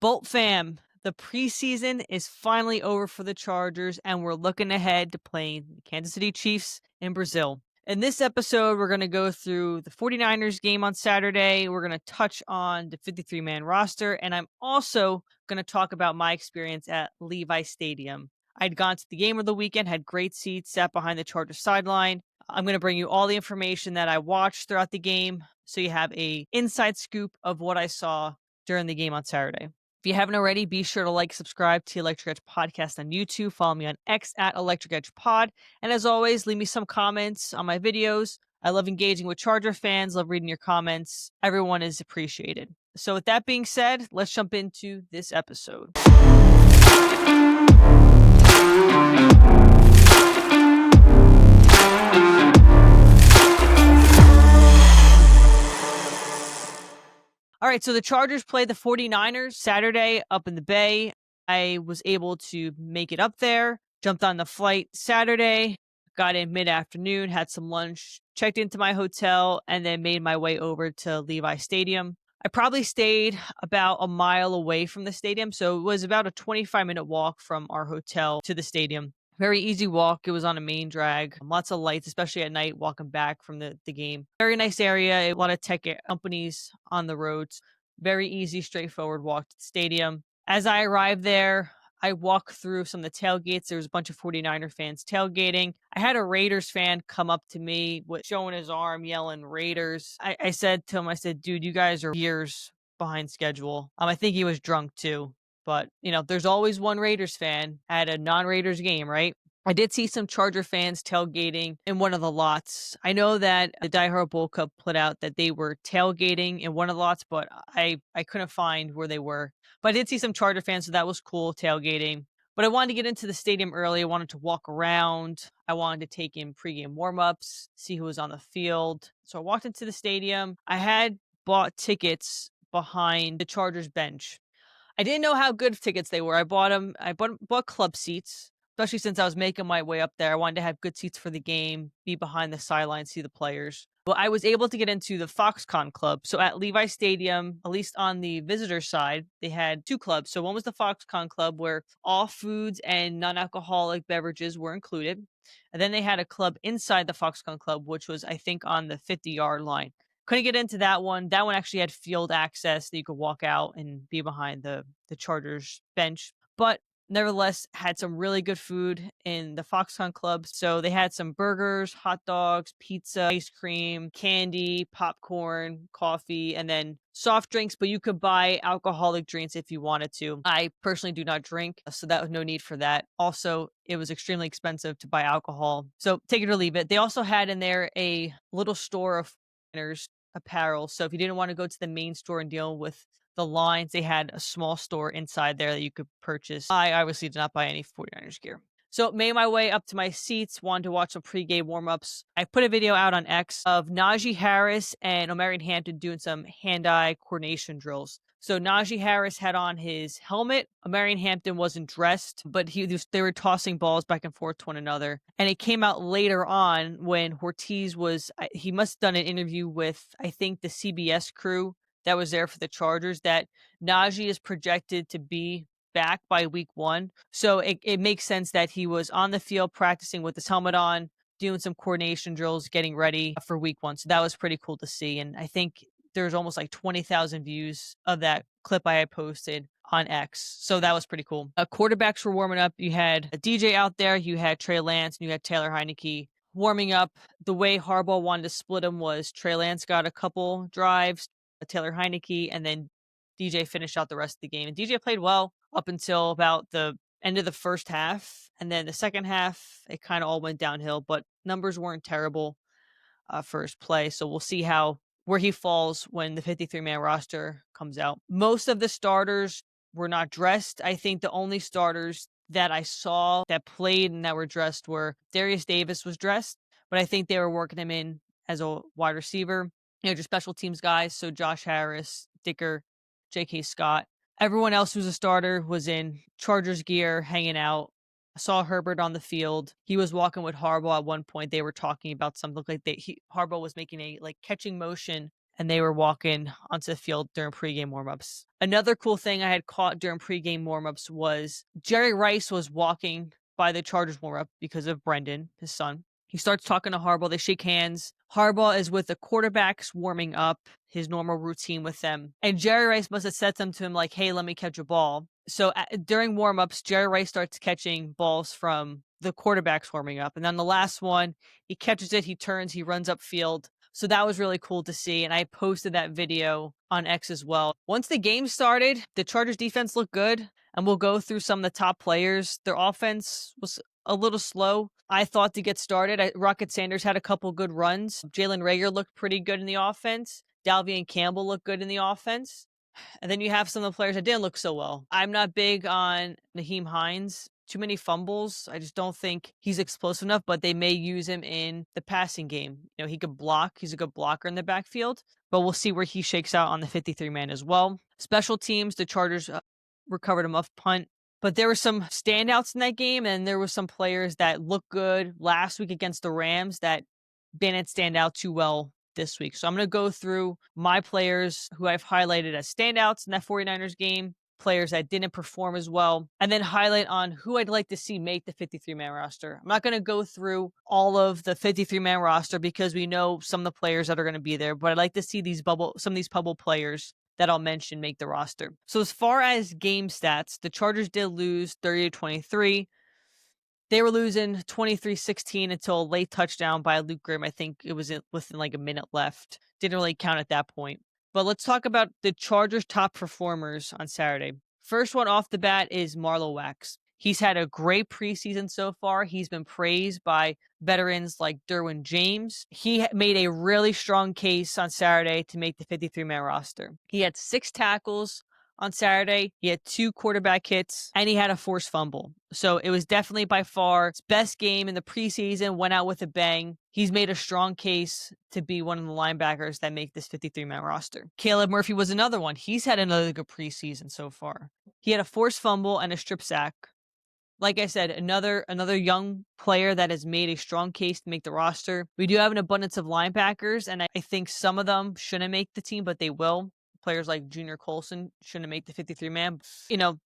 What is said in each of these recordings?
Bolt fam, the preseason is finally over for the Chargers, and we're looking ahead to playing the Kansas City Chiefs in Brazil. In this episode, we're going to go through the 49ers game on Saturday. We're going to touch on the 53-man roster, and I'm also going to talk about my experience at Levi Stadium. I'd gone to the game of the weekend, had great seats, sat behind the Chargers sideline. I'm going to bring you all the information that I watched throughout the game, so you have a inside scoop of what I saw during the game on Saturday. If you haven't already, be sure to subscribe to Electric Edge Podcast on YouTube. Follow me on X at Electric Edge Pod. And as always, leave me some comments on my videos. I love engaging with Charger fans, love reading your comments. Everyone is appreciated. So with that being said, let's jump into this episode. All right, so the Chargers played the 49ers Saturday up in the Bay. I was able to make it up there, jumped on the flight Saturday, got in mid-afternoon, had some lunch, checked into my hotel, and then made my way over to Levi Stadium. I probably stayed about a mile away from the stadium, so it was about a 25-minute walk from our hotel to the stadium. Very easy walk. It was on a main drag. Lots of lights, especially at night, walking back from the game. Very nice area. A lot of tech companies on the roads. Very easy, straightforward walk to the stadium. As I arrived there, I walked through some of the tailgates. There was a bunch of 49er fans tailgating. I had a Raiders fan come up to me showing his arm, yelling Raiders. I said to him, I said, dude, you guys are years behind schedule. I think he was drunk too. But, there's always one Raiders fan at a non-Raiders game, right? I did see some Charger fans tailgating in one of the lots. I know that the Die Hard Bowl Cup put out that they were tailgating in one of the lots, but I couldn't find where they were. But I did see some Charger fans, so that was cool, tailgating. But I wanted to get into the stadium early. I wanted to walk around. I wanted to take in pregame warm-ups, see who was on the field. So I walked into the stadium. I had bought tickets behind the Chargers bench. I didn't know how good tickets they were. I bought club seats, especially since I was making my way up there. I wanted to have good seats for the game, be behind the sideline, see the players. But I was able to get into the Foxconn Club. So at Levi Stadium, at least on the visitor side, they had two clubs. So one was the Foxconn Club, where all foods and non-alcoholic beverages were included. And then they had a club inside the Foxconn Club, which was, I think, on the 50-yard line. Couldn't get into that one. That one actually had field access that you could walk out and be behind the Chargers bench. But nevertheless, had some really good food in the Foxconn Club. So they had some burgers, hot dogs, pizza, ice cream, candy, popcorn, coffee, and then soft drinks, but you could buy alcoholic drinks if you wanted to. I personally do not drink, so that was no need for that. Also, it was extremely expensive to buy alcohol. So take it or leave it. They also had in there a little store of apparel. So if you didn't want to go to the main store and deal with the lines, they had a small store inside there that you could purchase. I obviously did not buy any 49ers gear. So made my way up to my seats, wanted to watch some pregame warm-ups. I put a video out on X of Najee Harris and Omarion Hampton doing some hand-eye coordination drills. So Najee Harris had on his helmet. Omarion Hampton wasn't dressed, but they were tossing balls back and forth to one another. And it came out later on when Ortiz he must have done an interview with, I think, the CBS crew that was there for the Chargers, that Najee is projected to be back by week 1. So it makes sense that he was on the field practicing with his helmet on, doing some coordination drills, getting ready for week 1. So that was pretty cool to see. And I think there's almost 20,000 views of that clip I had posted on X. So that was pretty cool. Quarterbacks were warming up. You had a DJ out there. You had Trey Lance and you had Taylor Heineke warming up. The way Harbaugh wanted to split them was Trey Lance got a couple drives, Taylor Heineke, and then DJ finished out the rest of the game. And DJ played well up until about the end of the first half. And then the second half, it kind of all went downhill, but numbers weren't terrible for his play. So we'll see where he falls when the 53-man roster comes out. Most of the starters were not dressed. I think the only starters that I saw that played and that were dressed were Darius Davis was dressed, but I think they were working him in as a wide receiver. Just special teams guys. So Josh Harris, Dicker, J.K. Scott. Everyone else who's a starter was in Chargers gear, hanging out. I saw Herbert on the field. He was walking with Harbaugh at one point. They were talking about something like Harbaugh was making a catching motion and they were walking onto the field during pregame warmups. Another cool thing I had caught during pregame warmups was Jerry Rice was walking by the Chargers warmup because of Brendan, his son. He starts talking to Harbaugh. They shake hands. Harbaugh is with the quarterbacks warming up, his normal routine with them. And Jerry Rice must have said something to him like, hey, let me catch a ball. So during warmups, Jerry Rice starts catching balls from the quarterbacks warming up. And then the last one, he catches it, he turns, he runs upfield. So that was really cool to see. And I posted that video on X as well. Once the game started, the Chargers defense looked good. And we'll go through some of the top players. Their offense was a little slow, I thought, to get started. Rocket Sanders had a couple good runs. Jalen Reagor looked pretty good in the offense. Dalvian Campbell looked good in the offense. And then you have some of the players that didn't look so well. I'm not big on Nyheim Hines. Too many fumbles. I just don't think he's explosive enough, but they may use him in the passing game. You know, he could block. He's a good blocker in the backfield, but we'll see where he shakes out on the 53-man as well. Special teams, the Chargers recovered a muff punt, but there were some standouts in that game, and there were some players that looked good last week against the Rams that didn't stand out too well this week. So I'm going to go through my players who I've highlighted as standouts in that 49ers game, players that didn't perform as well, and then highlight on who I'd like to see make the 53-man roster. I'm not going to go through all of the 53-man roster because we know some of the players that are going to be there, but I'd like to see some of these bubble players that I'll mention make the roster. So as far as game stats, the Chargers did lose 30-23. They were losing 23-16 until a late touchdown by Luke Grimm. I think it was within like a minute left. Didn't really count at that point. But let's talk about the Chargers' top performers on Saturday. First one off the bat is Marlowe Wax. He's had a great preseason so far. He's been praised by veterans like Derwin James. He made a really strong case on Saturday to make the 53-man roster. He had 6 tackles on Saturday. He had 2 quarterback hits, and he had a forced fumble. So it was definitely by far his best game in the preseason, went out with a bang. He's made a strong case to be one of the linebackers that make this 53-man roster. Caleb Murphy was another one. He's had another good preseason so far. He had a forced fumble and a strip sack. Like I said, another young player that has made a strong case to make the roster. We do have an abundance of linebackers, and I think some of them shouldn't make the team, but they will. Players like Junior Colson shouldn't make the 53-man. You know,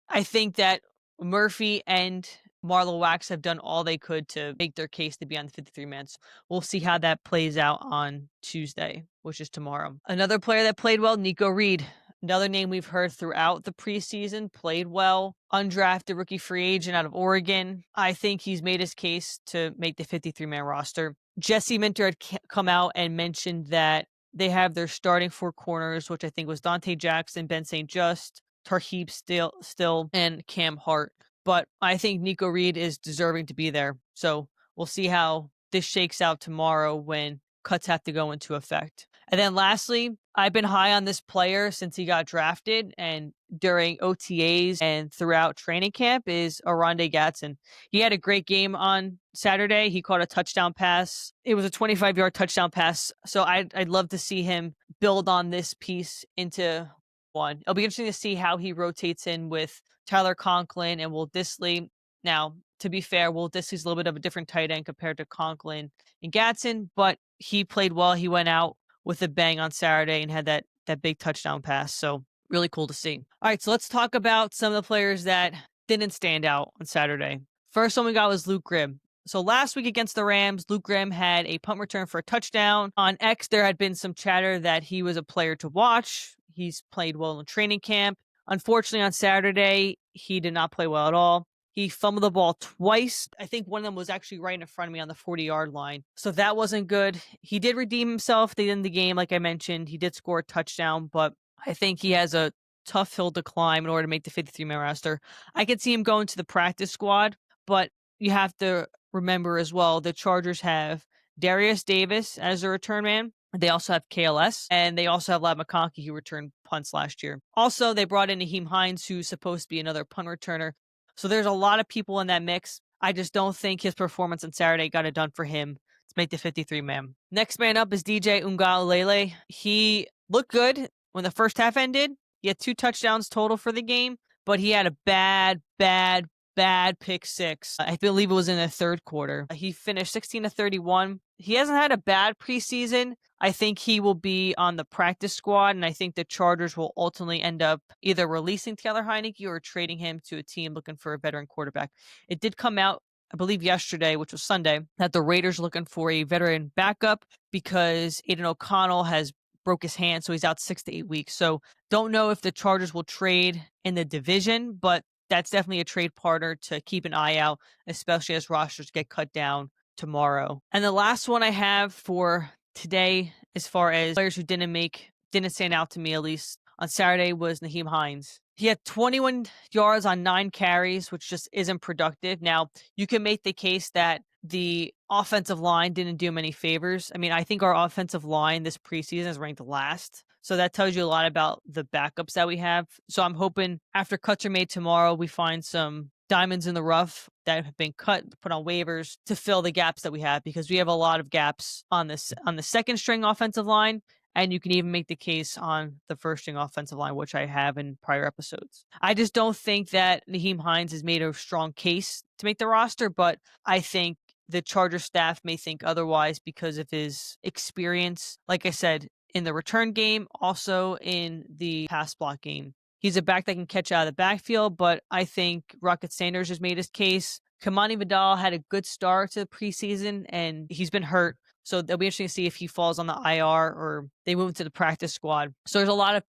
I think that Murphy and Marlowe Wax have done all they could to make their case to be on the 53-man. So we'll see how that plays out on Tuesday, which is tomorrow. Another player that played well, Nico Reed. Another name we've heard throughout the preseason, played well. Undrafted rookie free agent out of Oregon. I think he's made his case to make the 53-man roster. Jesse Minter had come out and mentioned that they have their starting 4 corners, which I think was Dante Jackson, Ben St. Just, Tarheeb Still, and Cam Hart. But I think Nico Reed is deserving to be there. So we'll see how this shakes out tomorrow when cuts have to go into effect. And then lastly, I've been high on this player since he got drafted and during OTAs and throughout training camp is Oronde Gadsden. He had a great game on Saturday. He caught a touchdown pass. It was a 25-yard touchdown pass. So I'd love to see him build on this piece into one. It'll be interesting to see how he rotates in with Tyler Conklin and Will Dissly. Now, to be fair, Will Dissly's a little bit of a different tight end compared to Conklin and Gadsden, but he played well. He went out with a bang on Saturday and had that big touchdown pass. So really cool to see. All right, so let's talk about some of the players that didn't stand out on Saturday. First one we got was Luke Grimm. So last week against the Rams, Luke Grimm had a punt return for a touchdown. On X, there had been some chatter that he was a player to watch. He's played well in training camp. Unfortunately, on Saturday, he did not play well at all. He fumbled the ball twice. I think one of them was actually right in front of me on the 40-yard line. So that wasn't good. He did redeem himself at the end of the game, like I mentioned. He did score a touchdown, but I think he has a tough hill to climb in order to make the 53-man roster. I could see him going to the practice squad, but you have to remember as well, the Chargers have Darius Davis as a return man. They also have KLS, and they also have Lab McConkey, who returned punts last year. Also, they brought in Nyheim Hines, who's supposed to be another punt returner. So there's a lot of people in that mix. I just don't think his performance on Saturday got it done for him to make the 53-man. Next man up is DJ Ungalele. He looked good when the first half ended. He had 2 touchdowns total for the game, but he had a bad pick 6. I believe it was in the third quarter. He finished 16-31. he hasn't had a bad preseason. I think he will be on the practice squad, and I think the Chargers will ultimately end up either releasing Taylor Heinicke or trading him to a team looking for a veteran quarterback. It did come out, I believe yesterday, which was Sunday, that the Raiders are looking for a veteran backup because Aiden O'Connell has broke his hand, so he's out 6 to 8 weeks. So don't know if the Chargers will trade in the division, but that's definitely a trade partner to keep an eye out, especially as rosters get cut down tomorrow. And the last one I have for today, as far as players who didn't stand out to me, at least on Saturday, was Nyheim Hines. He had 21 yards on 9 carries, which just isn't productive. Now, you can make the case that the offensive line didn't do him any favors. I mean, I think our offensive line this preseason is ranked last. So that tells you a lot about the backups that we have. So I'm hoping after cuts are made tomorrow, we find some diamonds in the rough that have been cut, put on waivers to fill the gaps that we have, because we have a lot of gaps on the second string offensive line. And you can even make the case on the first string offensive line, which I have in prior episodes. I just don't think that Nyheim Hines has made a strong case to make the roster, but I think the Charger staff may think otherwise because of his experience. Like I said, in the return game, also in the pass block game. He's a back that can catch out of the backfield, but I think Rocket Sanders has made his case. Kamani Vidal had a good start to the preseason, and he's been hurt. So it'll be interesting to see if he falls on the IR or they move him to the practice squad. So there's a lot of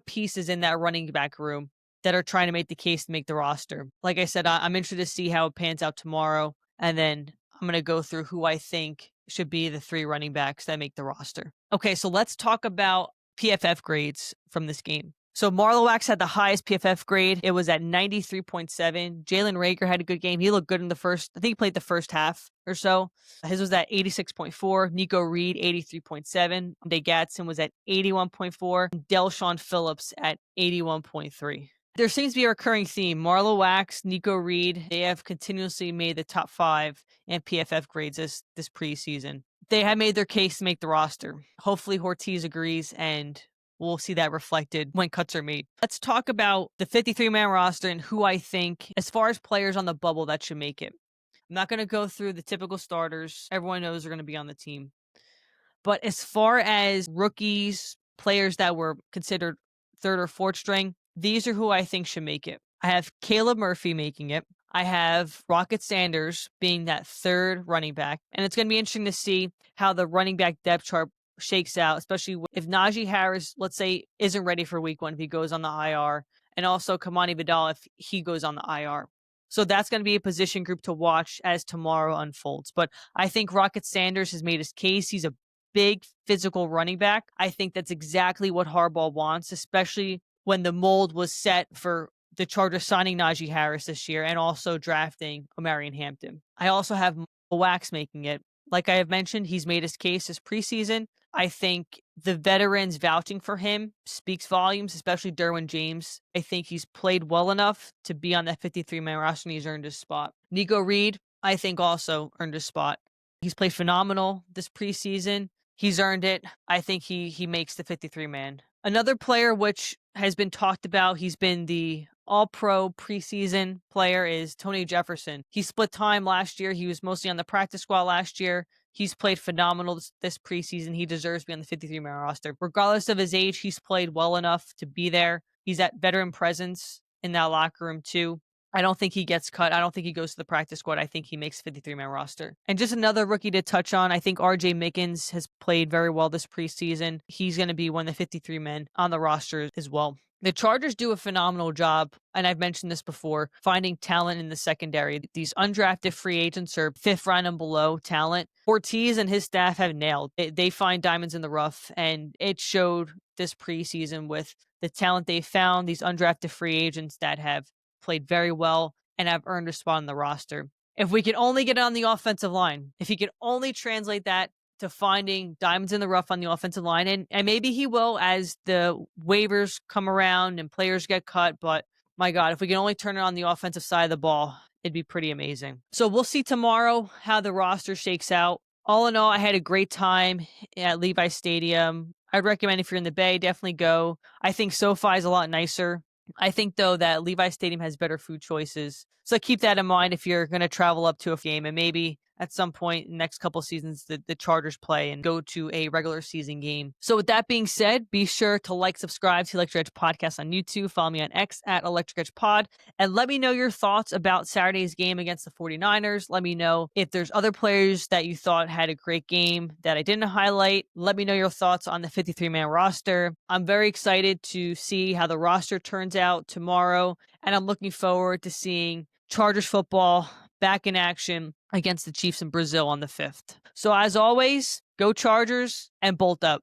pieces in that running back room that are trying to make the case to make the roster. Like I said, I'm interested to see how it pans out tomorrow. And then I'm going to go through who I think should be the 3 running backs that make the roster. Okay, so let's talk about PFF grades from this game. So Marlowe Wax had the highest PFF grade. It was at 93.7. Jalen Reagor had a good game. He looked good in the first, I think he played the first half or so. His was at 86.4. Nico Reed, 83.7. Day Gatson was at 81.4. Delshawn Phillips at 81.3. There seems to be a recurring theme. Marlowe Wax, Nico Reed, they have continuously made the top 5 in PFF grades this preseason. They have made their case to make the roster. Hopefully Ortiz agrees, and we'll see that reflected when cuts are made. Let's talk about the 53-man roster and who I think, as far as players on the bubble, that should make it. I'm not going to go through the typical starters. Everyone knows they're going to be on the team. But as far as rookies, players that were considered 3rd or 4th string, these are who I think should make it. I have Caleb Murphy making it. I have Rocket Sanders being that 3rd running back. And it's going to be interesting to see how the running back depth chart shakes out, especially if Najee Harris, let's say, isn't ready for week 1, if he goes on the IR, and also Kamani Vidal if he goes on the IR. So that's going to be a position group to watch as tomorrow unfolds. But I think Rocket Sanders has made his case. He's a big physical running back. I think that's exactly what Harbaugh wants, especially when the mold was set for the Chargers signing Najee Harris this year and also drafting Omarion Hampton. I also have Wax making it. Like I have mentioned, he's made his case this preseason. I think the veterans vouching for him speaks volumes, especially Derwin James. I think he's played well enough to be on that 53-man roster, and he's earned his spot. Nico Reed, I think, also earned his spot. He's played phenomenal this preseason. He's earned it. I think he makes the 53-man. Another player which has been talked about, he's been the all-pro preseason player, is Tony Jefferson. He split time last year. He was mostly on the practice squad last year. He's played phenomenal this preseason. He deserves to be on the 53-man roster. Regardless of his age, he's played well enough to be there. He's at veteran presence in that locker room too. I don't think he gets cut. I don't think he goes to the practice squad. I think he makes 53-man roster. And just another rookie to touch on, I think RJ Mickens has played very well this preseason. He's going to be one of the 53 men on the roster as well. The Chargers do a phenomenal job, and I've mentioned this before, finding talent in the secondary. These undrafted free agents are 5th round and below talent. Ortiz and his staff have nailed. They find diamonds in the rough, and it showed this preseason with the talent they found, these undrafted free agents that have played very well and have earned a spot on the roster. If we could only get it on the offensive line, if he could only translate that to finding diamonds in the rough on the offensive line, and maybe he will as the waivers come around and players get cut, but my God, if we can only turn it on the offensive side of the ball, it'd be pretty amazing. So we'll see tomorrow how the roster shakes out. All in all, I had a great time at Levi Stadium. I'd recommend if you're in the Bay, definitely go. I think SoFi is a lot nicer. I think, though, that Levi Stadium has better food choices. So keep that in mind if you're going to travel up to a game, and maybe at some point in the next couple seasons the Chargers play and go to a regular season game. So with that being said, be sure to subscribe to Electric Edge Podcast on YouTube. Follow me on X at Electric Edge Pod. And let me know your thoughts about Saturday's game against the 49ers. Let me know if there's other players that you thought had a great game that I didn't highlight. Let me know your thoughts on the 53-man roster. I'm very excited to see how the roster turns out tomorrow, and I'm looking forward to seeing Chargers football back in action against the Chiefs in Brazil on the 5th. So as always, go Chargers and bolt up.